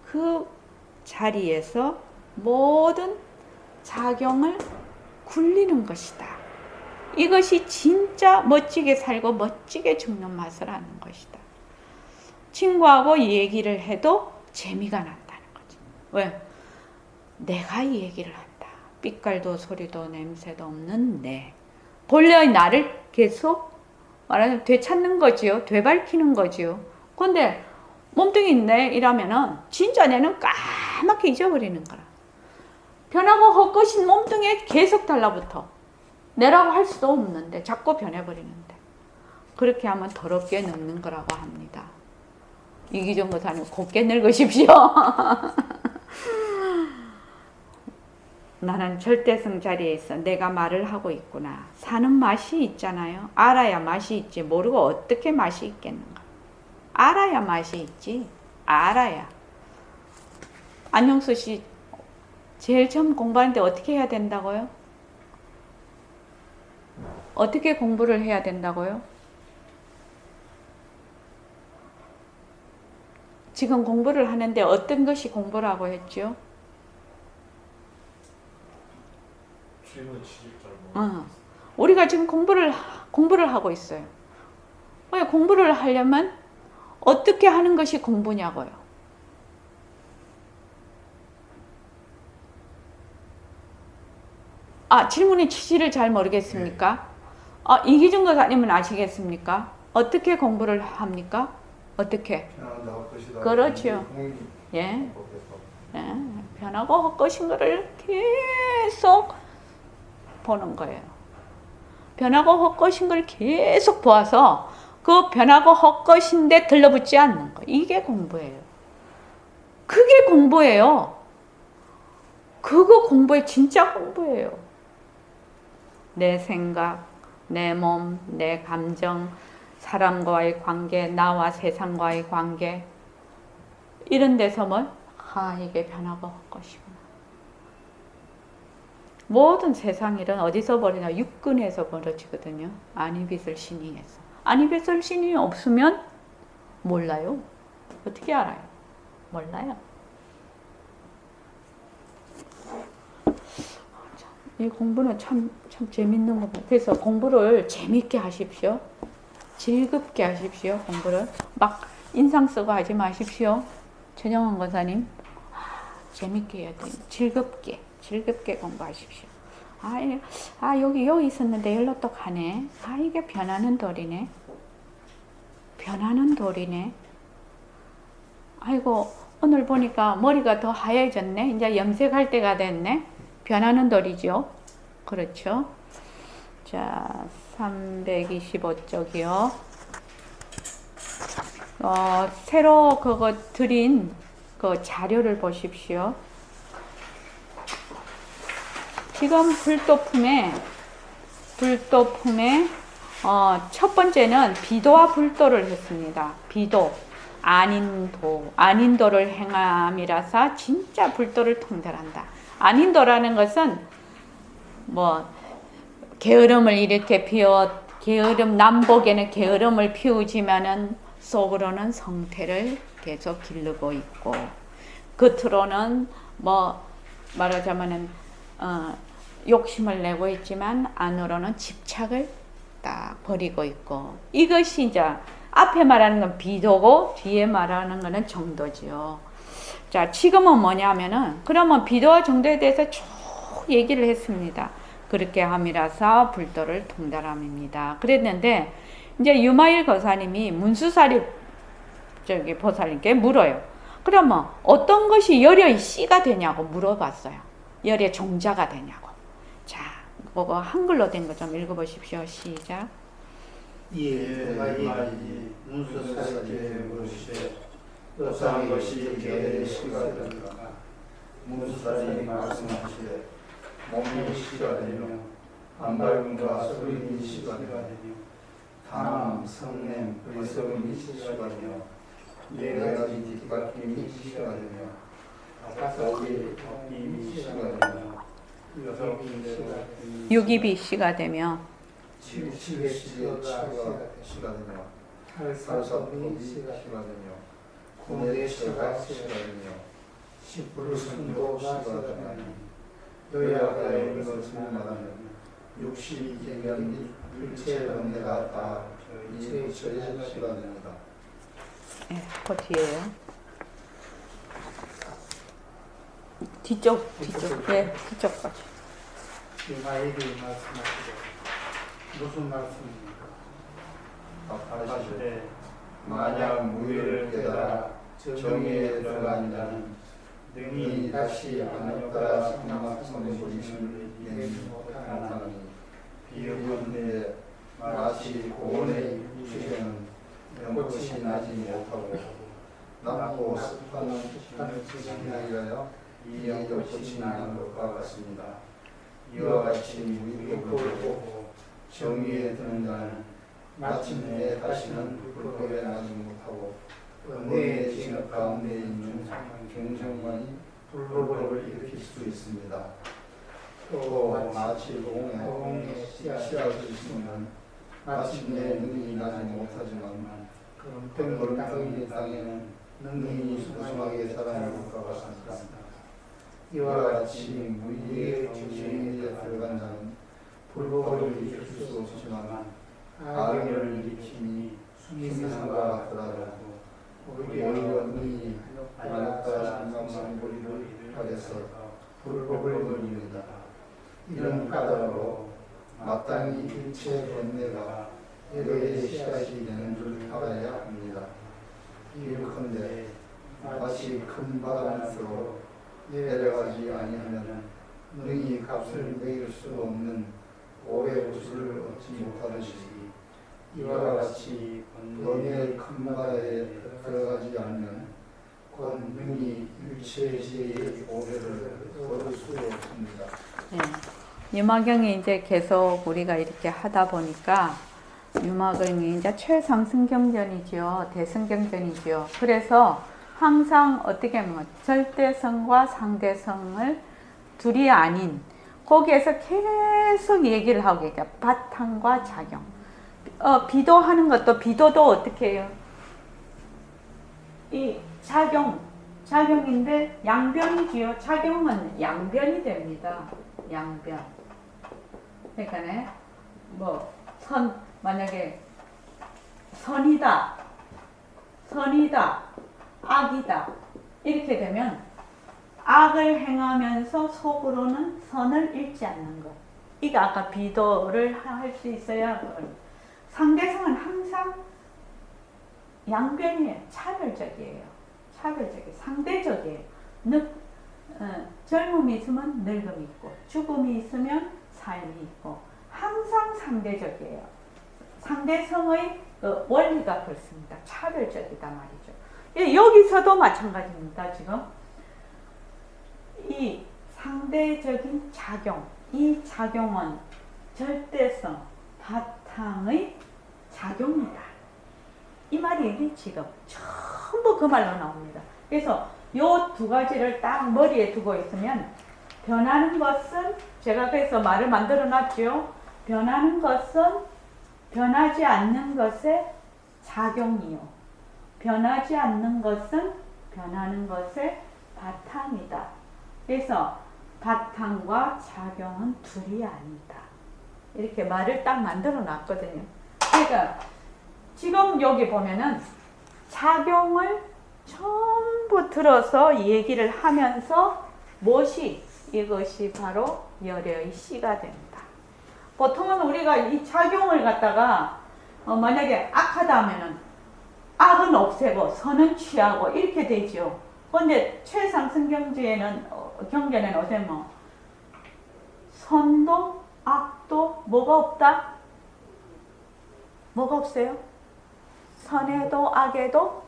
그 자리에서 모든 작용을 굴리는 것이다. 이것이 진짜 멋지게 살고 멋지게 죽는 맛을 아는 것이다. 친구하고 이 얘기를 해도 재미가 난다는 거지. 왜? 내가 이 얘기를 한다. 삐깔도 소리도 냄새도 없는 내. 본래의 나를 계속 말하자면 되찾는 거지요. 되밟히는 거지요. 근데 몸뚱이 내 이라면은 진짜 내는 까맣게 잊어버리는 거라. 변하고 헛것인 몸뚱이에 계속 달라붙어. 내라고 할 수도 없는데 자꾸 변해버리는데. 그렇게 하면 더럽게 늙는 거라고 합니다. 이기정 거사님 곱게 늙으십시오. 나는 절대성 자리에 있어. 내가 말을 하고 있구나. 사는 맛이 있잖아요. 알아야 맛이 있지. 모르고 어떻게 맛이 있겠는가. 알아야 맛이 있지. 알아야. 안영수 씨 제일 처음 공부하는데 어떻게 해야 된다고요? 어떻게 공부를 해야 된다고요? 지금 공부를 하는데 어떤 것이 공부라고 했죠? 질문 취직 잘 모르겠어요. 우리가 지금 공부를 하고 있어요. 왜 공부를 하려면 어떻게 하는 것이 공부냐고요? 질문의 취지를 잘 모르겠습니까? 이기준 거사님은 아시겠습니까? 어떻게 공부를 합니까? 어떻게? 그렇죠. 예. 예. 변하고 헛것인 거를 계속 보는 거예요. 변하고 헛것인 걸 계속 보아서 그 변하고 헛것인데 들러붙지 않는 거. 이게 공부예요. 그게 공부예요. 그거 공부에 진짜 공부예요. 내 생각, 내 몸, 내 감정, 사람과의 관계, 나와 세상과의 관계 이런 데서 이게 변하고 헛것이구나. 모든 세상 일은 어디서 벌어지냐? 육근에서 벌어지거든요. 아니빗을 신이해서. 아니빗을 신이 없으면 몰라요. 어떻게 알아요? 몰라요. 이 공부는 참 재밌는 거 같아요. 그래서 공부를 재밌게 하십시오. 즐겁게 하십시오. 공부를 막 인상 쓰고 하지 마십시오. 최정원 권사님 재밌게 해야 돼요. 즐겁게 공부하십시오. 여기 있었는데 여기로 또 가네. 이게 변하는 돌이네. 아이고 오늘 보니까 머리가 더 하얘졌네. 이제 염색할 때가 됐네. 변하는 돌이죠. 그렇죠. 자, 325쪽이요. 새로 그거 드린 그 자료를 보십시오. 지금 불도품에 첫 번째는 비도와 불도를 했습니다. 비도, 안인도를 행함이라서 진짜 불도를 통달한다. 안인도라는 것은 게으름을 이렇게 남복에는 게으름을 피우지만은 속으로는 성태를 계속 기르고 있고, 겉으로는 말하자면은 욕심을 내고 있지만 안으로는 집착을 딱 버리고 있고, 이것이 이제 앞에 말하는 건 비도고 뒤에 말하는 거는 정도죠. 자, 지금은 뭐냐면은 그러면 비도와 정도에 대해서 쭉 얘기를 했습니다. 그렇게 함이라서 불도를 통달함입니다. 그랬는데 이제 유마일 거사님이 문수사리 보살님께 물어요. 그러면 어떤 것이 열의 씨가 되냐고 물어봤어요. 열의 종자가 되냐고. 자, 그거 한글로 된 거 좀 읽어보십시오. 시작. 마이 문수사리께 물으시되 어떠한 것이 열의 씨가 되는가. 문수사리 말씀하시되 몸이 씨가 되며 안밝음과 소림이 씨가 되며 탐, 성냄, 의성이 씨가 되며 네가지 뒷바퀴이 씨가 되며 사기, 입이 씨가 되며 육입이 씨가 되며 칠칠의 씨가 되며 탈사섭이 씨가 되며 군의 씨가 되며 십불순도 씨가 되며 여야가 있는 것을 말하면 육신이 개면 및 일체 번뇌가 다 이체의 씨가 됩니다. 네, 그 뒤에요. 뒤쪽, 네, 뒤쪽까지. 유마일이 말씀하시되 무슨 말씀입니까? 하시되 만약 무의를 깨달아 정의에 들어간 자는 능히 다시 하늘나라 생각하는 것임을 이해하지 못하나니 비유컨대 마치 고온의 주제는 연꽃이 나지 못하고 낮고 습하는 지방이라여 이 연꽃이 나는 것과 같습니다. 이와 같이 무의법을 보고 정의에 드는 자는 마침내 다시는 불법에 나지 못하고 은혜의 징역 가운데 있는 경성만이 불법을 일으킬 수 있습니다. 또 마치 공에 씨앗을 심으면 마침내 능히 나지 못하지만 그런 땅에는 능히 소중하게 자라는 것과 같습니다. 이와 같이 무의의 정의에 들어간 자는 불법을 일으킬 수 없지만 악을 일으키니 순수함과 같더라도 오히려 능히 하나님과 상관만 우리를 하여서 불법을 이룹니다. 이런 까닭으로 마땅히 일체 번뇌가 너의 씨앗이 되는 줄 알아야 합니다. 비유컨대 마치 큰 바다에서 내려가지 아니하면 능히 값을 매길 수 없는 오래 구슬을 얻지 못하듯이 이와 같이 번뇌의 큰 바다에 들어가지 않으면 곧 능히 일체의 오래를 얻을 수 없습니다. 네. 유마경이 이제 계속 우리가 이렇게 하다 보니까 유마경이 이제 최상승경전이죠. 대승경전이죠. 그래서 항상 어떻게 하면 절대성과 상대성을 둘이 아닌 거기에서 계속 얘기를 하고 계세요. 바탕과 작용. 비도하는 것도 비도도 어떻게 해요? 이 작용인데 양변이지요. 작용은 양변이 됩니다. 양변. 그러니까 만약에 선이다, 악이다 이렇게 되면 악을 행하면서 속으로는 선을 잃지 않는 것. 이게 아까 비도를 할 수 있어야 상대성은 항상 양변이에요. 차별적이에요. 상대적이에요. 젊음이 있으면 늙음이 있고 죽음이 있으면 삶이 있고 항상 상대적이에요. 상대성의 원리가 그렇습니다. 차별적이다 말이죠. 여기서도 마찬가지입니다. 지금 이 상대적인 작용, 이 작용은 절대성, 바탕의 작용이다. 이 말이 지금 전부 그 말로 나옵니다. 그래서 요 두 가지를 딱 머리에 두고 있으면 변하는 것은 제가 그래서 말을 만들어 놨죠. 변하는 것은 변하지 않는 것의 작용이요. 변하지 않는 것은 변하는 것의 바탕이다. 그래서 바탕과 작용은 둘이 아니다. 이렇게 말을 딱 만들어 놨거든요. 그러니까 지금 여기 보면은 작용을 전부 들어서 얘기를 하면서 이것이 바로 열의 씨가 됩니다. 보통은 우리가 이 작용을 갖다가 만약에 악하다 하면은 악은 없애고 선은 취하고 이렇게 되죠. 그런데 최상승경전에는 어제 선도 악도 뭐가 없다? 뭐가 없어요? 선에도 악에도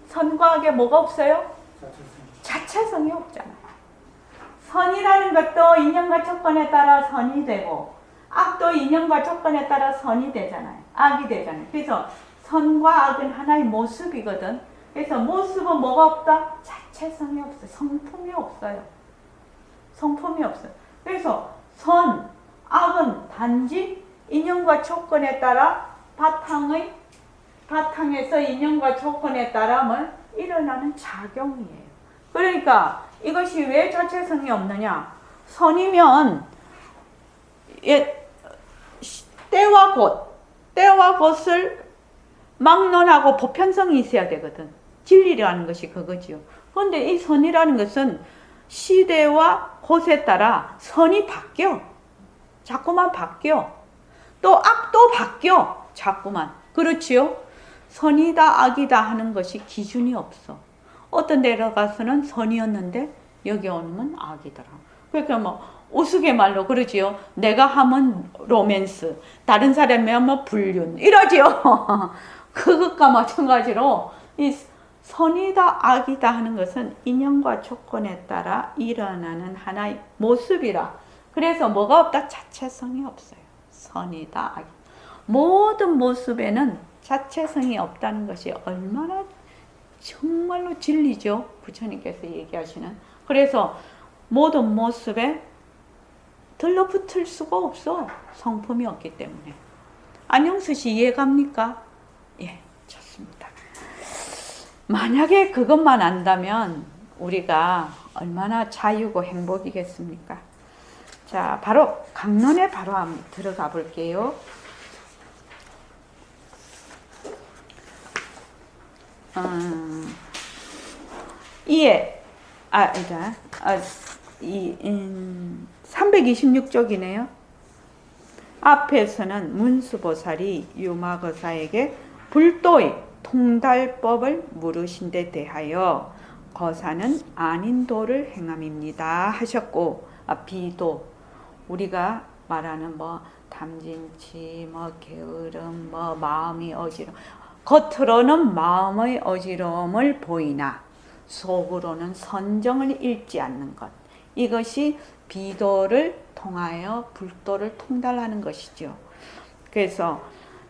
선과 악에 뭐가 없어요? 자체성이 없잖아요. 선이라는 것도 인연과 조건에 따라 선이 되고 악도 인연과 조건에 따라 선이 되잖아요. 악이 되잖아요. 그래서 선과 악은 하나의 모습이거든. 그래서 모습은 뭐가 없다? 자체성이 없어요. 성품이 없어요. 그래서 선, 악은 단지 인연과 조건에 따라 바탕에서 인연과 조건에 따라 일어나는 작용이에요. 그러니까 이것이 왜 자체성이 없느냐? 선이면 때와 곳을 막론하고 보편성이 있어야 되거든. 진리라는 것이 그거지요. 그런데 이 선이라는 것은 시대와 곳에 따라 선이 바뀌어. 자꾸만 바뀌어. 또 악도 바뀌어. 자꾸만. 그렇지요? 선이다 악이다 하는 것이 기준이 없어. 어떤 데로 가서는 선이었는데 여기 오면 악이더라. 그러니까 뭐 우스갯말로 그러지요. 내가 하면 로맨스, 다른 사람이 하면 불륜 이러지요. 그것과 마찬가지로 이 선이다 악이다 하는 것은 인연과 조건에 따라 일어나는 하나의 모습이라. 그래서 뭐가 없다? 자체성이 없어요. 선이다 악이다. 모든 모습에는 자체성이 없다는 것이 얼마나 정말로 진리죠. 부처님께서 얘기하시는. 그래서 모든 모습에 들러붙을 수가 없어. 성품이 없기 때문에. 안영수 씨 이해갑니까? 예, 좋습니다. 만약에 그것만 안다면 우리가 얼마나 자유고 행복이겠습니까? 자, 바로 강론에 바로 한번 들어가 볼게요. 이에 326쪽이네요. 앞에서는 문수보살이 유마거사에게 불도의 통달법을 물으신 데 대하여 거사는 아닌 도를 행함입니다 하셨고, 비도 우리가 말하는 뭐 탐진치, 뭐 게으름, 뭐 마음이 어지러움, 겉으로는 마음의 어지러움을 보이나 속으로는 선정을 잃지 않는 것, 이것이 비도를 통하여 불도를 통달하는 것이죠. 그래서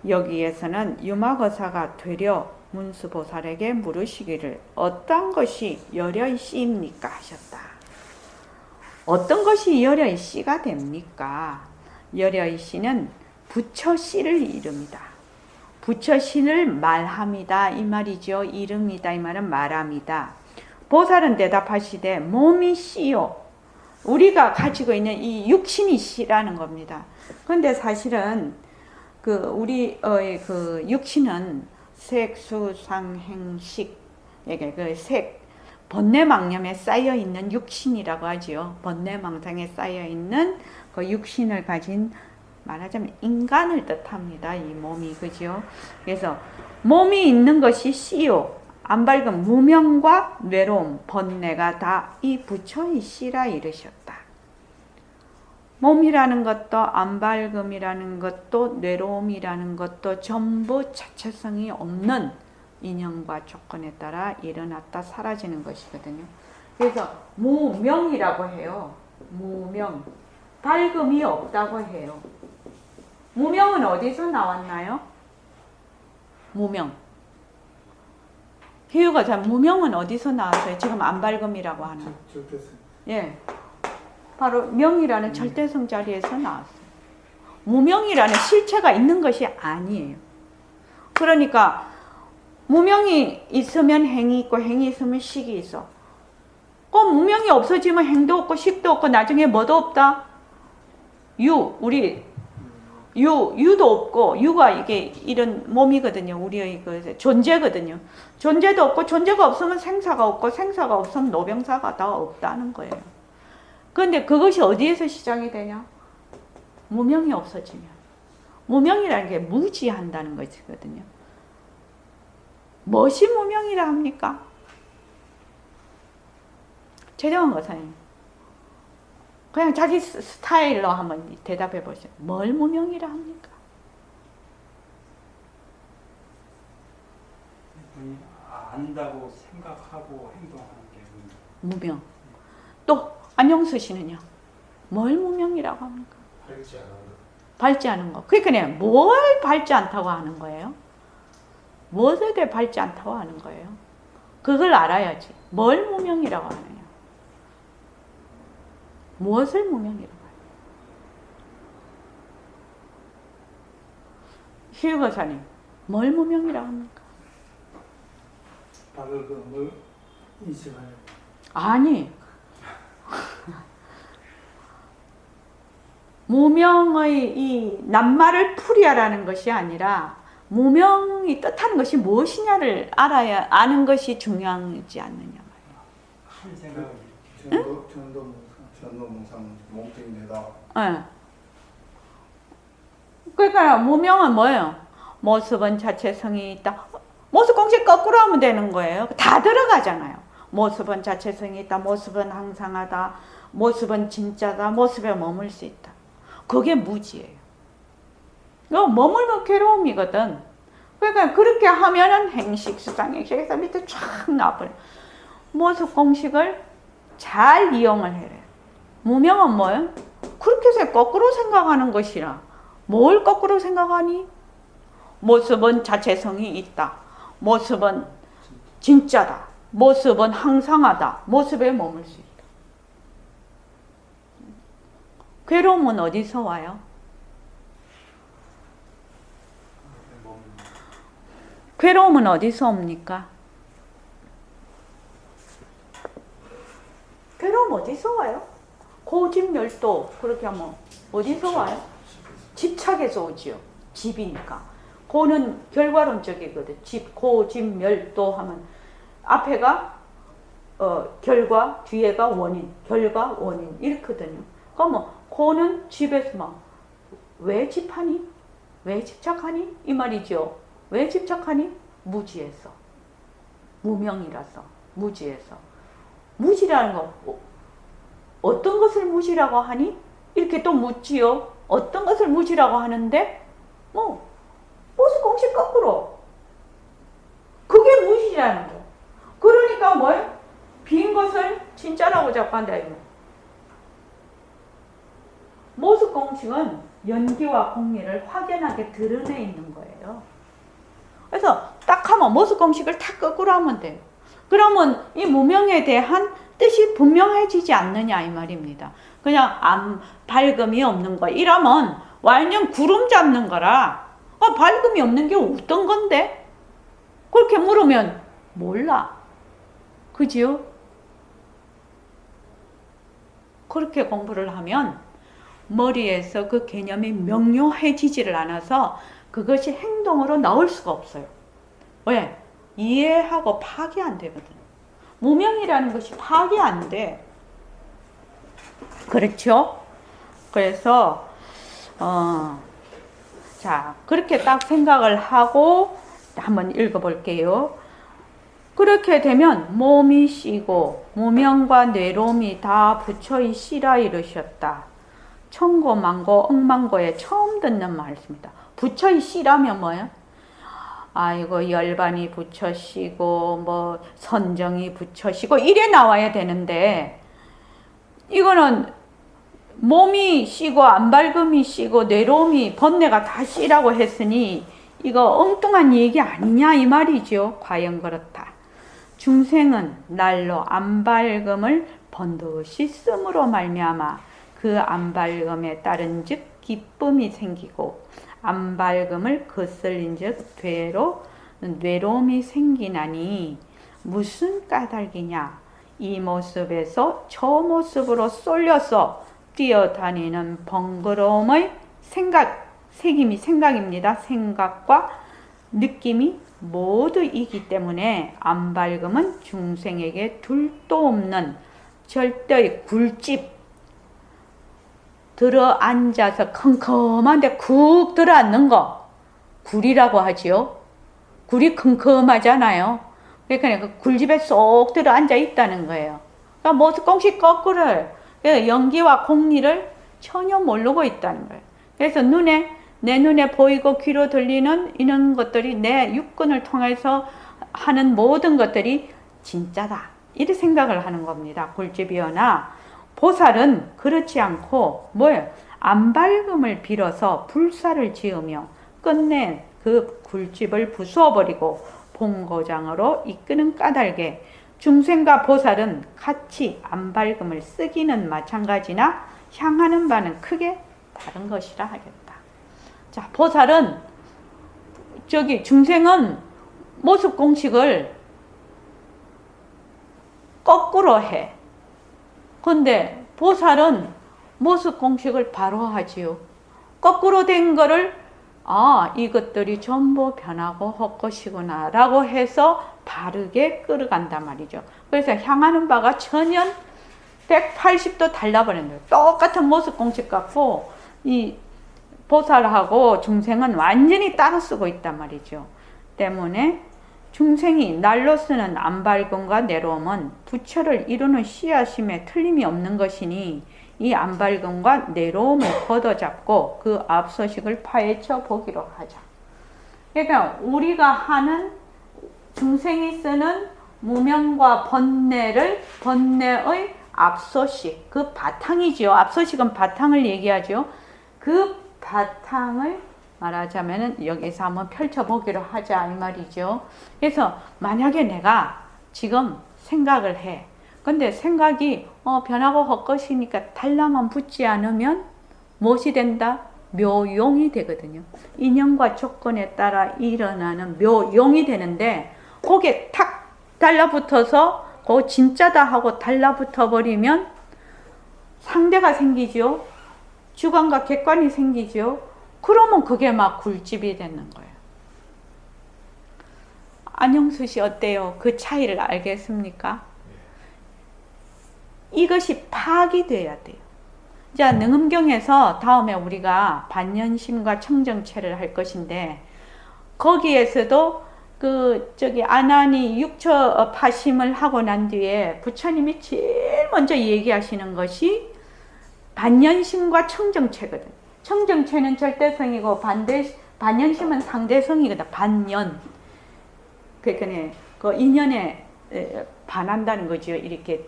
여기에서는 유마거사가 되려 문수보살에게 물으시기를 어떤 것이 열여의씨입니까 하셨다. 어떤 것이 열여의씨가 됩니까? 열여의씨는 부처씨를 이릅니다. 부처신을 말합니다 이 말이죠. 이름이다 이 말은 말합니다. 보살은 대답하시되 몸이 씨요, 우리가 가지고 있는 이 육신이 씨라는 겁니다. 그런데 사실은 우리의 육신은 색수상행식, 그 색, 번뇌망념에 쌓여 있는 육신이라고 하지요. 번뇌망상에 쌓여 있는 그 육신을 가진, 말하자면 인간을 뜻합니다. 이 몸이, 그죠? 그래서 몸이 있는 것이 씨요, 안 밝은 무명과 뇌로움, 번뇌가 다 이 부처의 씨라 이르셨다. 몸이라는 것도 안 밝음이라는 것도 뇌로움이라는 것도 전부 자체성이 없는 인연과 조건에 따라 일어났다 사라지는 것이거든요. 그래서 무명이라고 해요. 무명. 밝음이 없다고 해요. 무명은 어디서 나왔나요? 무명. 비유가 잘, 무명은 어디서 나왔어요? 지금 안 밝음이라고 하는. 예. 바로 명이라는 절대성 자리에서 나왔어요. 무명이라는 실체가 있는 것이 아니에요. 그러니까 무명이 있으면 행이 있고 행이 있으면 식이 있어. 꼭 무명이 없어지면 행도 없고 식도 없고 나중에 뭐도 없다? 유도 없고, 유가 이게 이런 몸이거든요. 우리의 그 존재거든요. 존재도 없고, 존재가 없으면 생사가 없고, 생사가 없으면 노병사가 다 없다는 거예요. 그런데 그것이 어디에서 시작이 되냐? 무명이 없어지면. 무명이라는 게 무지한다는 것이거든요. 무엇이 무명이라 합니까? 최정원 거사님, 그냥 자기 스타일로 한번 대답해 보세요. 뭘 무명이라 합니까? 안다고 생각하고 행동하는 게 무명. 또 안영수 씨는요? 뭘 무명이라고 합니까? 밝지 않은 거. 그러니까 뭘 밝지 않다고 하는 거예요? 무엇에 대해 밝지 않다고 하는 거예요? 그걸 알아야지. 뭘 무명이라고 하느냐? 무엇을 무명이라고 해요? 희유거사님, 뭘 무명이라고 합니까? 바로 인식하는. 아니, 무명의 이 낱말을 풀이하라는 것이 아니라 무명이 뜻하는 것이 무엇이냐를 아는 것이 중요하지 않느냐 말이에요. 한 생각을 전도문상. 전도문상 몽뚱이되다. 예. 그러니까 무명은 뭐예요? 모습은 자체성이 있다. 모습 공식 거꾸로 하면 되는 거예요. 다 들어가잖아요. 모습은 자체성이 있다. 모습은 항상하다. 모습은 진짜다. 모습에 머물 수 있다. 그게 무지예요. 머물면 괴로움이거든. 그러니까 그렇게 하면은 행식, 수상, 행식에서 밑에 쫙 나버려. 모습 공식을 잘 이용을 해야 돼요. 무명은 뭐예요? 그렇게 해서 거꾸로 생각하는 것이라. 뭘 거꾸로 생각하니? 모습은 자체성이 있다. 모습은 진짜다. 모습은 항상하다. 모습에 머물 수 있다. 괴로움은 어디서 와요? 괴로움은 어디서 옵니까? 괴로움 어디서 와요? 고집열도 그렇게 하면 어디서 와요? 집착에서 오지요. 집이니까. 고는 결과론적이거든. 집, 고집멸도 하면 앞에가 결과, 뒤에가 원인, 결과, 원인 이렇거든요. 그러면 고는 집에서 막 왜 집하니? 왜 집착하니? 이 말이죠. 왜 집착하니? 무지해서. 무명이라서. 무지해서. 무지라는 거 어떤 것을 무지라고 하니? 이렇게 또 묻지요. 어떤 것을 무지라고 하는데 모습 공식 거꾸로. 그게 무지라는 거. 그러니까 뭐예요? 빈 것을 진짜라고 자꾸 한다. 모습 공식은 연기와 공리를 확연하게 드러내 있는 거예요. 그래서 딱 하면 모습 공식을 탁 거꾸로 하면 돼요. 그러면 이 무명에 대한 뜻이 분명해지지 않느냐 이 말입니다. 그냥 밝음이 없는 거 이러면 완전 구름 잡는 거라 밝음이 없는 게 어떤 건데? 그렇게 물으면 몰라. 그지요? 그렇게 공부를 하면 머리에서 그 개념이 명료해지지를 않아서 그것이 행동으로 나올 수가 없어요. 왜? 이해하고 파악이 안 되거든. 무명이라는 것이 파악이 안 돼. 그렇죠? 그래서 자 그렇게 딱 생각을 하고 한번 읽어볼게요. 그렇게 되면 몸이 쉬고 무명과 뇌롬이 다 부처의 씨라 이르셨다. 천고만고 억만고에 처음 듣는 말씀입니다. 부처의 씨라면 뭐예요? 아이고 열반이 부처시고 뭐 선정이 부처시고 이래 나와야 되는데 이거는 몸이 씨고 안발금이 씨고 뇌롬이 번뇌가 다 씨라고 했으니 이거 엉뚱한 얘기 아니냐 이 말이죠. 과연 그렇다. 중생은 날로 안발금을 번듯이 씀으로 말미암아 그 안발금에 따른즉 기쁨이 생기고 안발금을 거슬린즉 뇌로움이 생기나니 무슨 까닭이냐. 이 모습에서 저 모습으로 쏠려서 뛰어다니는 번거로움의 생각입니다. 생각과 느낌이 모두 있기 때문에 안발금은 중생에게 둘도 없는 절대의 굴집 들어 앉아서 컴컴한데 쿡 들어 앉는 거 굴이라고 하지요. 굴이 컴컴하잖아요. 그러니까 그 굴집에 쏙 들어 앉아 있다는 거예요. 그러니까 모습 공식 거꾸로 연기와 공리를 전혀 모르고 있다는 거예요. 그래서 내 눈에 보이고 귀로 들리는 이런 것들이 내 육근을 통해서 하는 모든 것들이 진짜다. 이렇게 생각을 하는 겁니다. 굴집이거나 보살은 그렇지 않고 뭐예요? 안발금을 빌어서 불사를 지으며 끝내 그 굴집을 부수어버리고 본고장으로 이끄는 까닭에 중생과 보살은 같이 안발금을 쓰기는 마찬가지나 향하는 바는 크게 다른 것이라 하겠다. 자, 보살은 중생은 모습 공식을 거꾸로 해. 근데 보살은 모습 공식을 바로 하지요. 거꾸로 된 거를 이것들이 전부 변하고 헛것이구나 라고 해서 바르게 끌어간단 말이죠. 그래서 향하는 바가 전혀 180도 달라버린 거예요. 똑같은 모습 공식 같고 이 보살하고 중생은 완전히 따로 쓰고 있단 말이죠. 때문에 중생이 날로 쓰는 안밝음과 내로움은 부처를 이루는 씨앗임에 틀림이 없는 것이니 이 안밝음과 내로움을 걷어잡고 그 앞서식을 파헤쳐 보기로 하자. 그러니까 우리가 하는 중생이 쓰는 무명과 번뇌의 앞서식, 그 바탕이지요. 앞서식은 바탕을 얘기하죠. 그 바탕을 말하자면 여기서 한번 펼쳐보기로 하자 이 말이죠. 그래서 만약에 내가 지금 생각을 해. 근데 생각이 변하고 헛것이니까 달라만 붙지 않으면 무엇이 된다? 묘용이 되거든요. 인연과 조건에 따라 일어나는 묘용이 되는데 거기에 탁 달라붙어서 그거 진짜다 하고 달라붙어 버리면 상대가 생기죠. 주관과 객관이 생기죠. 그러면 그게 막 굴집이 되는 거예요. 안영수 씨 어때요? 그 차이를 알겠습니까? 이것이 파악이 돼야 돼요. 자, 능음경에서 다음에 우리가 반연심과 청정체를 할 것인데 거기에서도 아난이 육처 파심을 하고 난 뒤에 부처님이 제일 먼저 얘기하시는 것이 반연심과 청정체거든. 청정체는 절대성이고 반연심은 상대성이거든. 반연. 그러니까 그 인연에 반한다는 거죠. 이렇게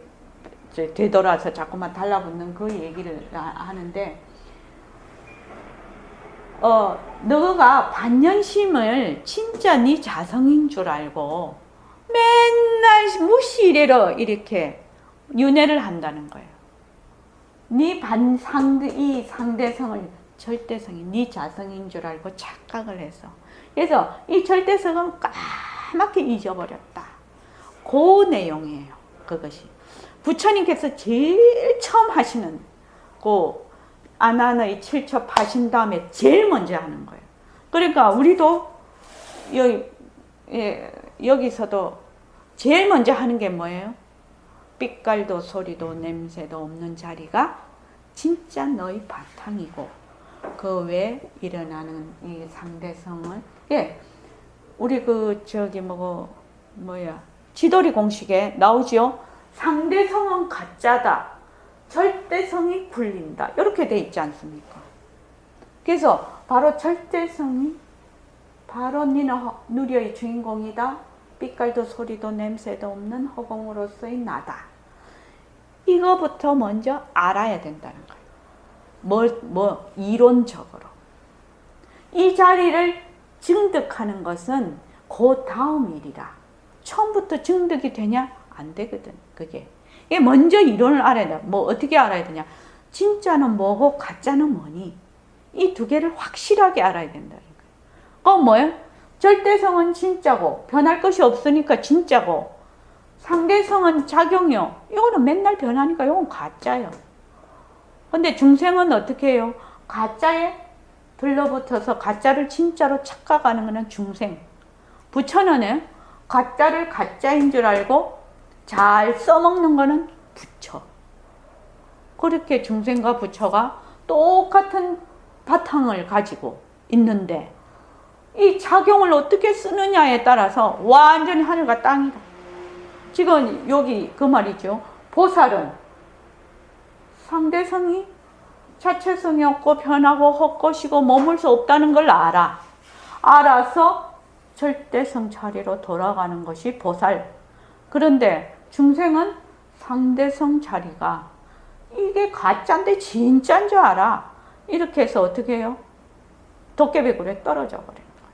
되돌아서 자꾸만 달라붙는 그 얘기를 하는데 너가 반연심을 진짜 네 자성인 줄 알고 맨날 무시이래로 이렇게 윤회를 한다는 거예요. 네 이 상대성을 절대성이 네 자성인 줄 알고 착각을 해서 그래서 이 절대성은 까맣게 잊어버렸다. 그 내용이에요. 그것이 부처님께서 제일 처음 하시는 그 아난의 7첩 하신 다음에 제일 먼저 하는 거예요. 그러니까 우리도 여기서도 제일 먼저 하는 게 뭐예요? 빛깔도 소리도 냄새도 없는 자리가 진짜 너의 바탕이고 그 외에 일어나는 이 상대성을 우리 지도리 공식에 나오죠. 상대성은 가짜다. 절대성이 굴린다. 이렇게 돼 있지 않습니까? 그래서 바로 절대성이 바로 니는 누리의 주인공이다. 빛깔도 소리도 냄새도 없는 허공으로서의 나다. 이거부터 먼저 알아야 된다는 거예요. 이론적으로. 이 자리를 증득하는 것은 그 다음 일이라. 처음부터 증득이 되냐? 안 되거든, 그게. 먼저 이론을 알아야 돼. 어떻게 알아야 되냐? 진짜는 뭐고 가짜는 뭐니? 이 두 개를 확실하게 알아야 된다는 거예요. 그건 뭐예요? 절대성은 진짜고 변할 것이 없으니까 진짜고 상대성은 작용이요. 이거는 맨날 변하니까 이건 가짜예요. 근데 중생은 어떻게 해요? 가짜에 들러붙어서 가짜를 진짜로 착각하는 것은 중생. 부처는 가짜를 가짜인 줄 알고 잘 써먹는 거는 부처. 그렇게 중생과 부처가 똑같은 바탕을 가지고 있는데 이 작용을 어떻게 쓰느냐에 따라서 완전히 하늘과 땅이다. 지금 여기 그 말이죠. 보살은 상대성이 자체성이 없고 변하고 헛것이고 머물 수 없다는 걸 알아서 절대성 자리로 돌아가는 것이 보살. 그런데 중생은 상대성 자리가 이게 가짜인데 진짜인 줄 알아. 이렇게 해서 어떻게 해요? 도깨비굴에 떨어져 버리는 거예요.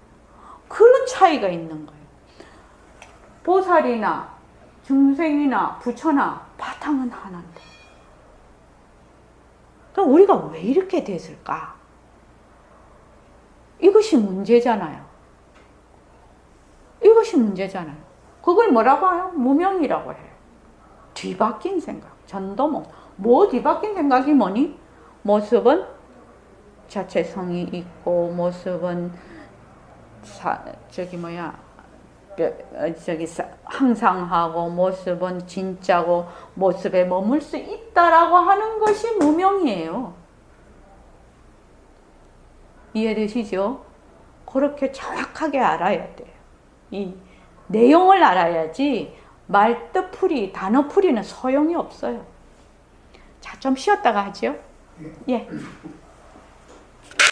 그런 차이가 있는 거예요. 보살이나 중생이나 부처나 바탕은 하나인데. 그럼 우리가 왜 이렇게 됐을까? 이것이 문제잖아요. 이것이 문제잖아요. 그걸 뭐라고 해요? 무명이라고 해요. 뒤바뀐 생각, 전도몽. 뒤바뀐 생각이 뭐니? 모습은 자체성이 있고, 모습은 항상하고 모습은 진짜고 모습에 머물 수 있다라고 하는 것이 무명이에요. 이해되시죠? 그렇게 정확하게 알아야 돼요. 이 내용을 알아야지 말뜻풀이, 단어풀이는 소용이 없어요. 자, 좀 쉬었다가 하죠. 예.